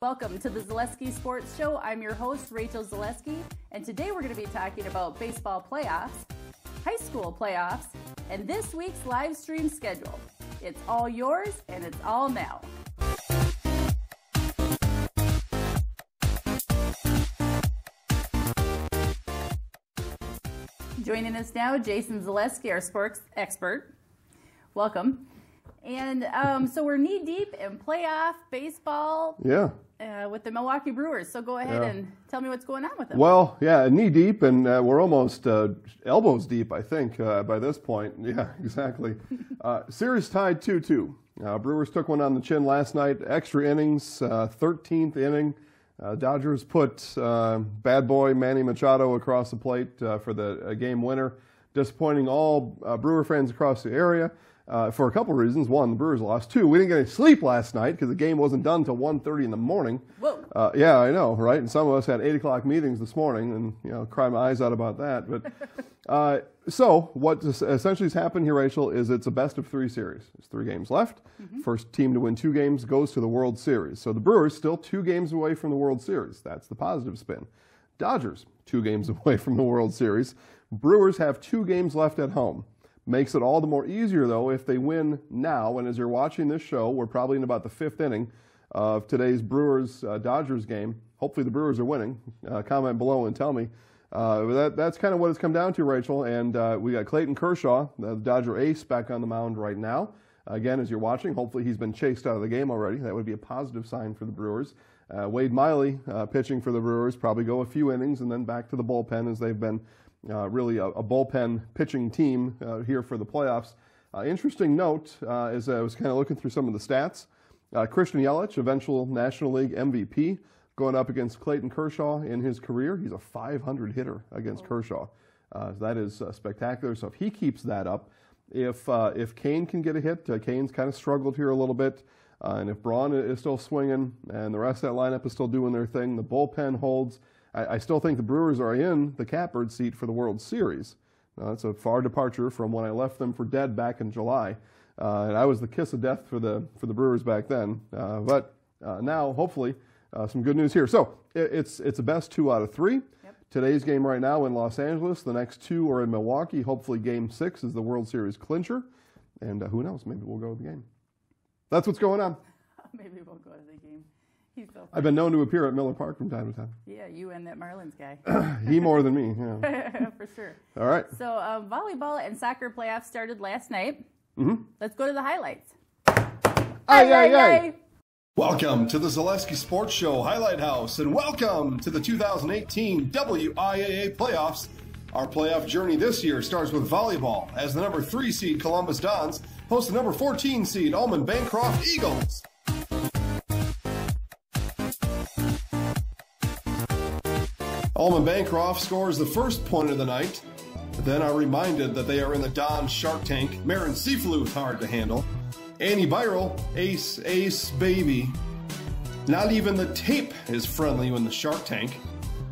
Welcome to the Zaleski Sports Show. I'm your host, Rachel Zaleski, and today we're going to be talking about baseball playoffs, high school playoffs, and this week's live stream schedule. It's all yours, and it's all now. Joining us now, Jason Zaleski, our sports expert. Welcome. And so we're knee-deep in playoff baseball with the Milwaukee Brewers. So go ahead and tell me what's going on with them. Well, yeah, knee-deep, and we're almost elbows deep, I think, by this point. Yeah, exactly. Series tied 2-2. Brewers took one on the chin last night. Extra innings, 13th inning. Dodgers put bad boy Manny Machado across the plate for the game winner, disappointing all Brewer fans across the area. For a couple of reasons. One, the Brewers lost. Two, we didn't get any sleep last night because the game wasn't done until 1:30 in the morning. Whoa. Yeah, I know, right? And some of us had 8 o'clock meetings this morning and, cry my eyes out about that. But so what essentially has happened here, Rachel, is it's a best-of-3 series. There's 3 games left. First team to win 2 games goes to the World Series. So the Brewers still 2 games away from the World Series. That's the positive spin. Dodgers, 2 games away from the World Series. Brewers have 2 games left at home. Makes it all the more easier, though, if they win now. And as you're watching this show, we're probably in about the 5th inning of today's Brewers-Dodgers game. Hopefully the Brewers are winning. Comment below and tell me. That's kind of what it's come down to, Rachel. And we got Clayton Kershaw, the Dodger ace, back on the mound right now. Again, as you're watching, hopefully he's been chased out of the game already. That would be a positive sign for the Brewers. Wade Miley, pitching for the Brewers, probably go a few innings and then back to the bullpen as they've been really a bullpen pitching team here for the playoffs. Interesting note, as I was kind of looking through some of the stats, Christian Yelich, eventual National League MVP, going up against Clayton Kershaw in his career. He's a .500 hitter against Kershaw. That is spectacular. So if he keeps that up, if Kane can get a hit, Kane's kind of struggled here a little bit, and if Braun is still swinging and the rest of that lineup is still doing their thing, the bullpen holds. I still think the Brewers are in the catbird seat for the World Series. That's a far departure from when I left them for dead back in July. And I was the kiss of death for the Brewers back then. But now, hopefully, some good news here. So it's a best 2 out of 3. Yep. Today's game right now in Los Angeles. The next 2 are in Milwaukee. Hopefully Game 6 is the World Series clincher. And who knows, maybe we'll go to the game. That's what's going on. Maybe we'll go to the game. He's so funny. I've been known to appear at Miller Park from time to time. Yeah, you and that Marlins guy. He more than me, yeah. For sure. All right. So volleyball and soccer playoffs started last night. Let's go to the highlights. Aye. Welcome to the Zaleski Sports Show Highlight House, and welcome to the 2018 WIAA playoffs. Our playoff journey this year starts with volleyball, as the number 3 seed Columbus Dons host the number 14 seed Allman Bancroft Eagles. Allman Bancroft scores the first point of the night, but then are reminded that they are in the Don Shark Tank. Marin Seafluth hard to handle. Annie Byral, ace, baby. Not even the tape is friendly in the Shark Tank.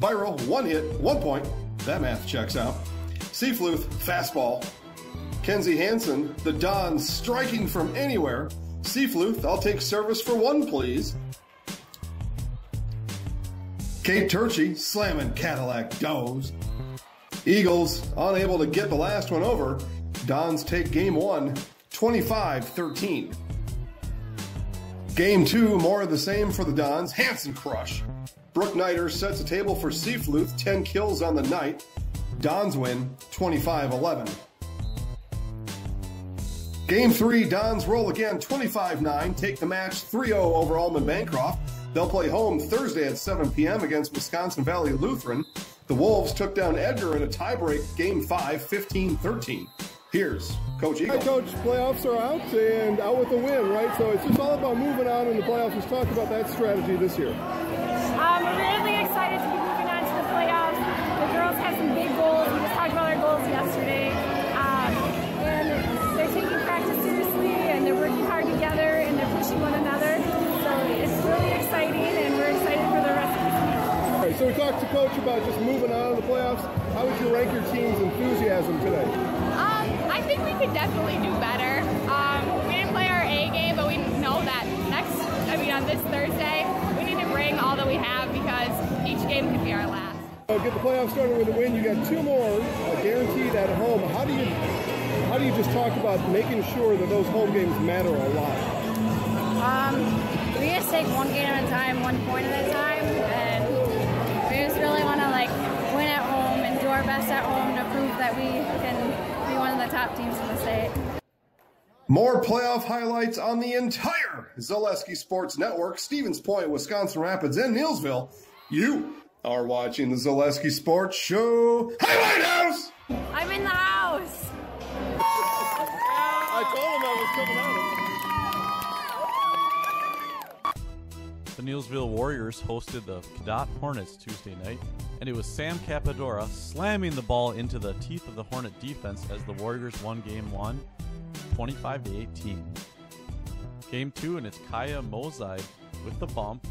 Byral, 1 hit, 1 point. That math checks out. Seafluth, fastball. Kenzie Hansen, the Dons striking from anywhere. Seafluth, I'll take service for 1, please. Kate Turchi, slamming Cadillac does. Eagles, unable to get the last one over. Dons take game 1, 25-13. Game 2, more of the same for the Dons. Hansen crush. Brooke Nider sets the table for Seafluth, 10 kills on the night. Dons win, 25-11. Game 3, Dons roll again, 25-9. Take the match 3-0 over Allman Bancroft. They'll play home Thursday at 7 p.m. against Wisconsin Valley Lutheran. The Wolves took down Edgar in a tiebreak, Game 5, 15-13. Here's Coach Eagle. Hi, Coach. Playoffs are out and out with a win, right? So it's just all about moving on in the playoffs. Let's talk about that strategy this year. I'm really excited to be moving on to the playoffs. The girls have some big goals. We just talked about our goals yesterday. And they're taking practice seriously, and they're working hard together, and they're pushing one another. So it's really exciting, and we're excited for the rest of the season. All right, so we talked to Coach about just moving on in the playoffs. How would you rank your team's enthusiasm today? I think we could definitely do better. We didn't play our A game, but we know that on this Thursday, we need to bring game could be our last. Get the playoffs started with a win. You got 2 more guaranteed at home. How do you just talk about making sure that those home games matter a lot? We just take one game at a time, 1 point at a time, and we just really want to win at home and do our best at home to prove that we can be one of the top teams in the state. More playoff highlights on the entire Zaleski Sports Network, Stevens Point, Wisconsin Rapids, and Neillsville. You are watching the Zaleski Sports Show Highlight House! I'm in the house! I told him I was coming out. The Neillsville Warriors hosted the Cadott Hornets Tuesday night, and it was Sam Capadora slamming the ball into the teeth of the Hornet defense as the Warriors won Game 1, 25-18. Game 2, and it's Kaya Mozide with the bump,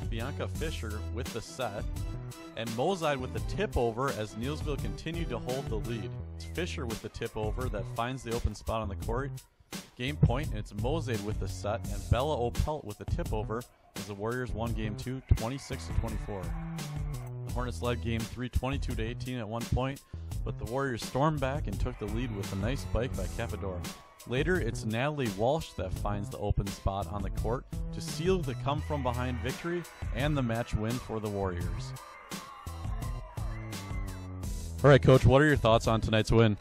Bianca Fisher with the set, and Mozide with the tip over as Neillsville continued to hold the lead. It's Fisher with the tip over that finds the open spot on the court. Game point, and it's Mozide with the set, and Bella Opelt with the tip over as the Warriors won Game 2, 26-24. The Hornets led Game 3, 22-18 at one point, but the Warriors stormed back and took the lead with a nice spike by Capadora. Later, it's Natalie Walsh that finds the open spot on the court to seal the come-from-behind victory and the match win for the Warriors. All right, Coach, what are your thoughts on tonight's win?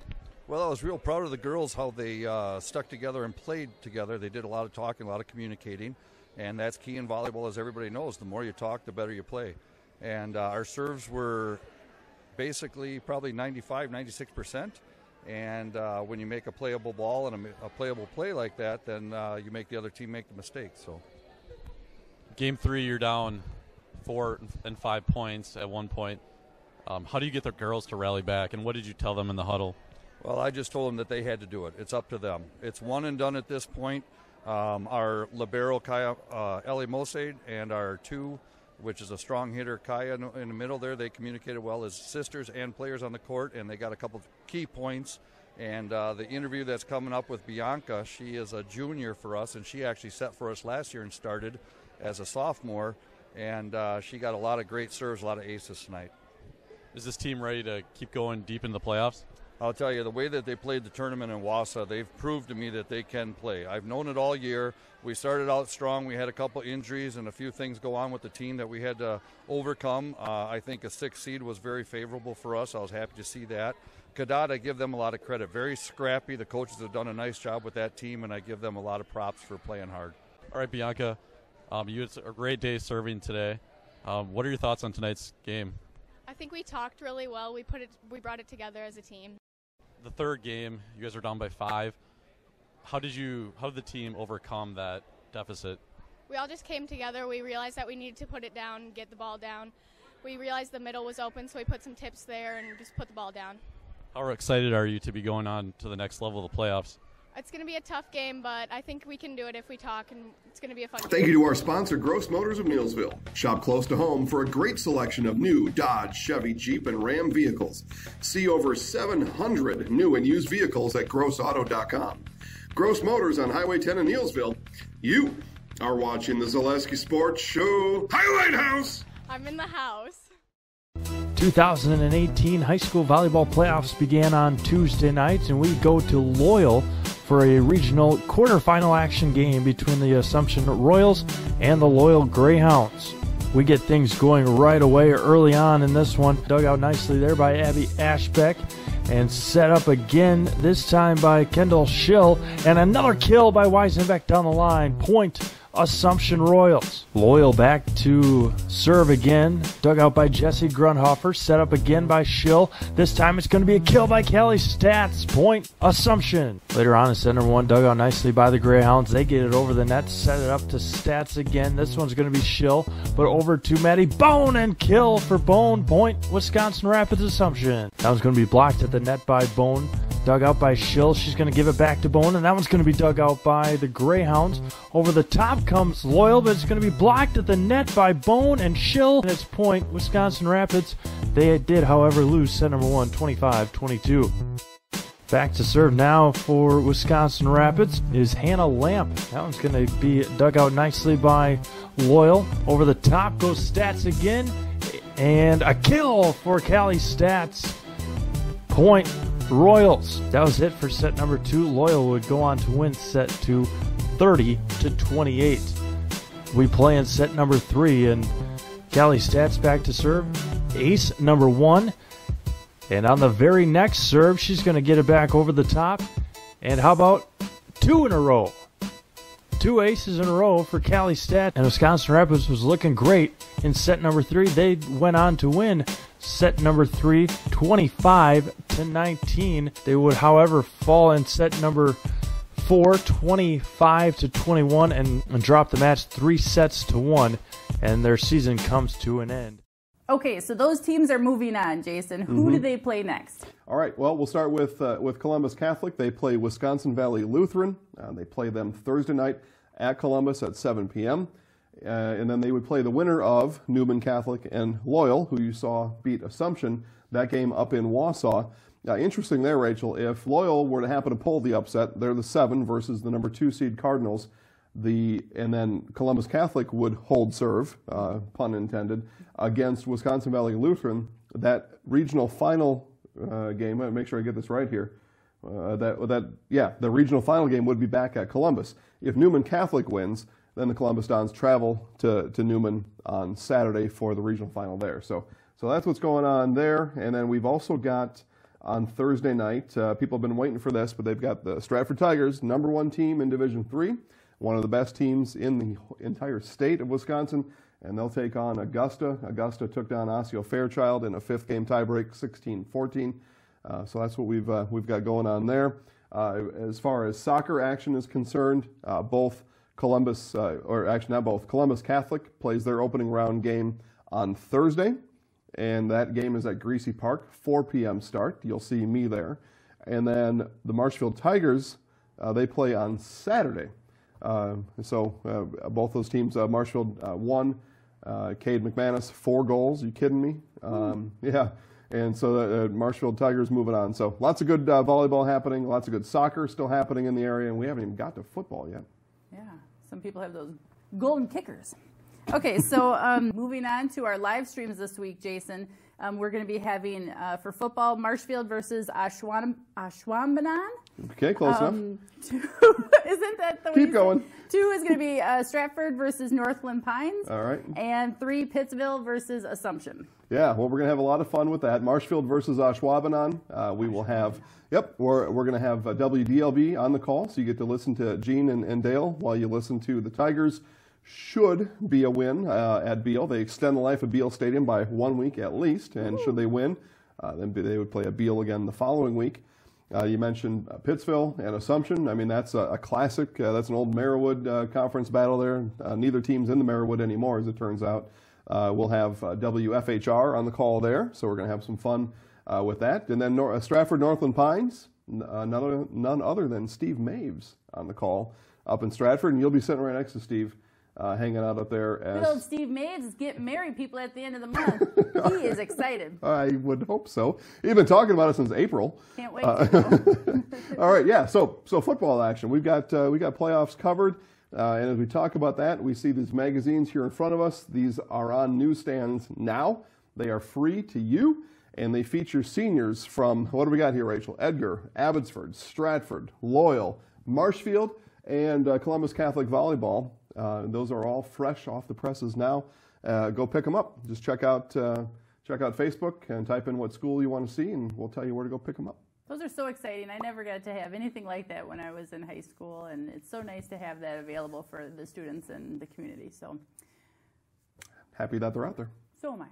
Well, I was real proud of the girls, how they stuck together and played together. They did a lot of talking, a lot of communicating, and that's key in volleyball, as everybody knows. The more you talk, the better you play. And our serves were basically probably 95-96%. And when you make a playable ball and a playable play like that, then you make the other team make the mistake. So, Game 3, you're down 4 and 5 points at one point. How do you get the girls to rally back, and what did you tell them in the huddle? Well, I just told them that they had to do it. It's up to them. It's one and done at this point. Our libero, Kaya, Ellie Mosade, and our 2, which is a strong hitter, Kaya, in the middle there, they communicated well as sisters and players on the court, and they got a couple of key points. And the interview that's coming up with Bianca, she is a junior for us, and she actually set for us last year and started as a sophomore, and she got a lot of great serves, a lot of aces tonight. Is this team ready to keep going deep in the playoffs? I'll tell you, the way that they played the tournament in Wausau, they've proved to me that they can play. I've known it all year. We started out strong. We had a couple injuries and a few things go on with the team that we had to overcome. I think a 6th seed was very favorable for us. I was happy to see that. Cadott, I give them a lot of credit. Very scrappy. The coaches have done a nice job with that team, and I give them a lot of props for playing hard. All right, Bianca, you had a great day serving today. What are your thoughts on tonight's game? I think we talked really well. We brought it together as a team. The third game, you guys are down by 5. How did the team overcome that deficit? We all just came together. We realized that we needed to put it down, get the ball down. We realized the middle was open, so we put some tips there and just put the ball down. How excited are you to be going on to the next level of the playoffs? It's going to be a tough game, but I think we can do it if we talk, and it's going to be a fun game. Thank you to our sponsor, Gross Motors of Neillsville. Shop close to home for a great selection of new Dodge, Chevy, Jeep, and Ram vehicles. See over 700 new and used vehicles at grossauto.com. Gross Motors on Highway 10 in Neillsville. You are watching the Zaleski Sports Show Highlight House. I'm in the house. 2018 high school volleyball playoffs began on Tuesday night, and we go to Loyal for a regional quarterfinal action game between the Assumption Royals and the Loyal Greyhounds. We get things going right away early on in this one. Dug out nicely there by Abby Ashbeck and set up again, this time by Kendall Schill, and another kill by Weisenbeck down the line. Point Assumption Royals. Loyal back to serve again. Dug out by Jesse Grunhofer. Set up again by Schill. This time it's going to be a kill by Kelly Stats. Point Assumption. Later on in center one, dug out nicely by the Greyhounds. They get it over the net. Set it up to Stats again. This one's going to be Schill, but over to Maddie Bone, and kill for Bone. Point Wisconsin Rapids Assumption. That one's going to be blocked at the net by Bone. Dug out by Schill. She's going to give it back to Bone, and that one's going to be dug out by the Greyhounds. Over the top comes Loyal, but it's going to be blocked at the net by Bone and Schill. And it's point Wisconsin Rapids. They did, however, lose set number 1, 25-22. Back to serve now for Wisconsin Rapids is Hannah Lamp. That one's going to be dug out nicely by Loyal. Over the top goes Stats again. And a kill for Cali Stats. Point Royals. That was it for set number 2. Loyal would go on to win set 2 30-28. We play in set number 3, and Cali Stats back to serve. Ace number 1. And on the very next serve, she's going to get it back over the top. And how about 2 in a row? 2 aces in a row for Cali Stats. And Wisconsin Rapids was looking great in set number 3. They went on to win set number 3, 25-19. They would, however, fall in set number 4, 25-21, and drop the match 3-1, and their season comes to an end. Okay, so those teams are moving on, Jason. Who do they play next? All right, well, we'll start with Columbus Catholic. They play Wisconsin Valley Lutheran. They play them Thursday night at Columbus at 7 p.m. And then they would play the winner of Newman Catholic and Loyal, who you saw beat Assumption, that game up in Wausau. Interesting there, Rachel, if Loyal were to happen to pull the upset, they're the 7 versus the number 2 seed Cardinals. And then Columbus Catholic would hold serve, pun intended, against Wisconsin Valley Lutheran. That regional final game, let me make sure I get this right here. The regional final game would be back at Columbus. If Newman Catholic wins, then the Columbus Dons travel to Newman on Saturday for the regional final there. So that's what's going on there. And then we've also got on Thursday night, people have been waiting for this, but they've got the Stratford Tigers, number 1 team in Division III. One of the best teams in the entire state of Wisconsin, and they'll take on Augusta. Augusta took down Osseo Fairchild in a 5th game tiebreak, 16-14. So that's what we've got going on there. As far as soccer action is concerned, Columbus Catholic plays their opening round game on Thursday, and that game is at Greasy Park, 4 p.m. start. You'll see me there. And then the Marshfield Tigers, they play on Saturday. Both those teams, Marshfield won. Cade McManus, 4 goals. Are you kidding me? Yeah. And so Marshfield Tigers moving on. So lots of good volleyball happening, lots of good soccer still happening in the area, and we haven't even got to football yet. Yeah, some people have those golden kickers. Okay, so moving on to our live streams this week, Jason. We're going to be having, for football, Marshfield versus Ashwaubenon. Okay, close enough. 2, isn't that the way? Keep going. 2 is going to be Stratford versus Northland Pines. All right. And 3, Pittsville versus Assumption. Yeah, well, we're going to have a lot of fun with that. Marshfield versus Ashwaubenon. We will have, we're going to have WDLB on the call, so you get to listen to Gene and Dale while you listen to the Tigers. Should be a win at Beal. They extend the life of Beal Stadium by 1 week at least, and should they win, then they would play at Beal again the following week. You mentioned Pittsville and Assumption. I mean, that's a classic. That's an old Merriwood conference battle there. Neither team's in the Merriwood anymore, as it turns out. We'll have WFHR on the call there, so we're going to have some fun with that. And then Stratford Northland Pines, none other than Steve Maves on the call up in Stratford, and you'll be sitting right next to Steve. Hanging out up there. Good old Steve Maves is getting married people at the end of the month. He is excited. I would hope so. He's been talking about it since April. Can't wait. All right, yeah. So football action. We got playoffs covered, and as we talk about that, we see these magazines here in front of us. These are on newsstands now. They are free to you, and they feature seniors from, what do we got here, Rachel? Edgar, Abbotsford, Stratford, Loyal, Marshfield, and Columbus Catholic Volleyball. Those are all fresh off the presses now. Go pick them up. Just check out Facebook and type in what school you want to see, and we'll tell you where to go pick them up. Those are so exciting. I never got to have anything like that when I was in high school, and it's so nice to have that available for the students and the community. So happy that they're out there. So am I.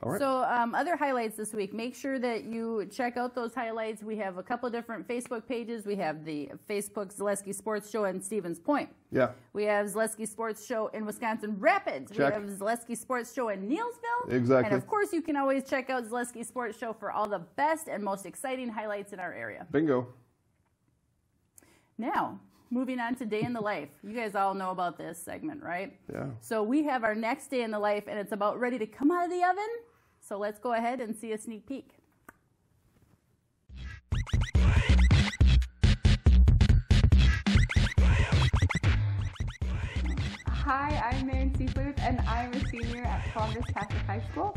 All right. So other highlights this week. Make sure that you check out those highlights. We have a couple different Facebook pages. We have the Facebook Zaleski Sports Show in Stevens Point. Yeah. We have Zaleski Sports Show in Wisconsin Rapids. Check. We have Zaleski Sports Show in Neilsville. Exactly. And of course, you can always check out Zaleski Sports Show for all the best and most exciting highlights in our area. Bingo. Now, moving on to Day in the Life. You guys all know about this segment, right? Yeah. So we have our next Day in the Life, and it's about ready to come out of the oven. So let's go ahead and see a sneak peek. Hi, I'm Maren Seafluth, and I'm a senior at Columbus Catholic High School.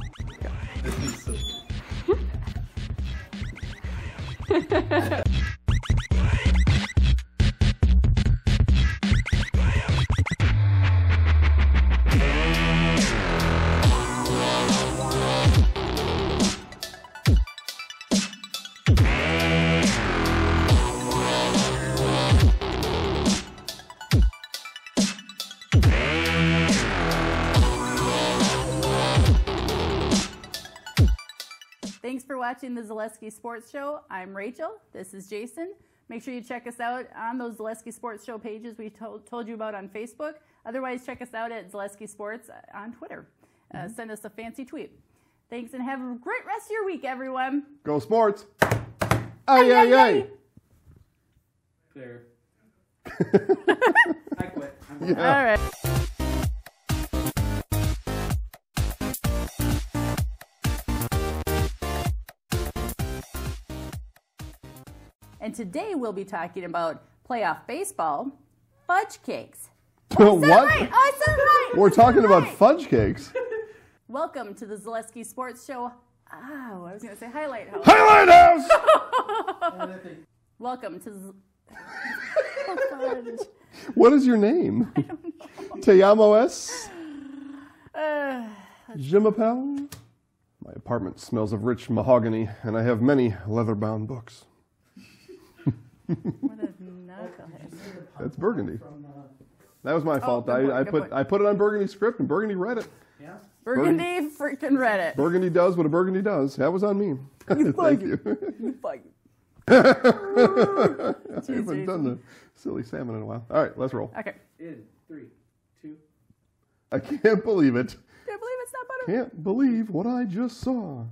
Thanks for watching the Zaleski Sports Show. I'm Rachel. This is Jason. Make sure you check us out on those Zaleski Sports Show pages we told you about on Facebook. Otherwise, check us out at Zaleski Sports on Twitter. Send us a fancy tweet. Thanks, and have a great rest of your week, everyone. Go Sports! Ay, ay, ay! There. I quit. All right. And today we'll be talking about playoff baseball, fudge cakes. What? Right. Oh, I said it right. We're talking about fudge cakes. Welcome to the Zaleski Sports Show. Oh, I was going to say Highlight House. Highlight House! Welcome to What is your name? Te amo es? Je m'appelle? My apartment smells of rich mahogany, and I have many leather-bound books. What a knucklehead. That's Burgundy. That was my fault. I put it on Burgundy's script, and Burgundy read it. Yeah. Burgundy freaking read it. Burgundy does what a Burgundy does. That was on me. Thank you. You fuck. I haven't done the silly salmon in a while. All right, let's roll. Okay. In 3, 2. I can't believe it. Can't believe it's not butter. Can't believe what I just saw.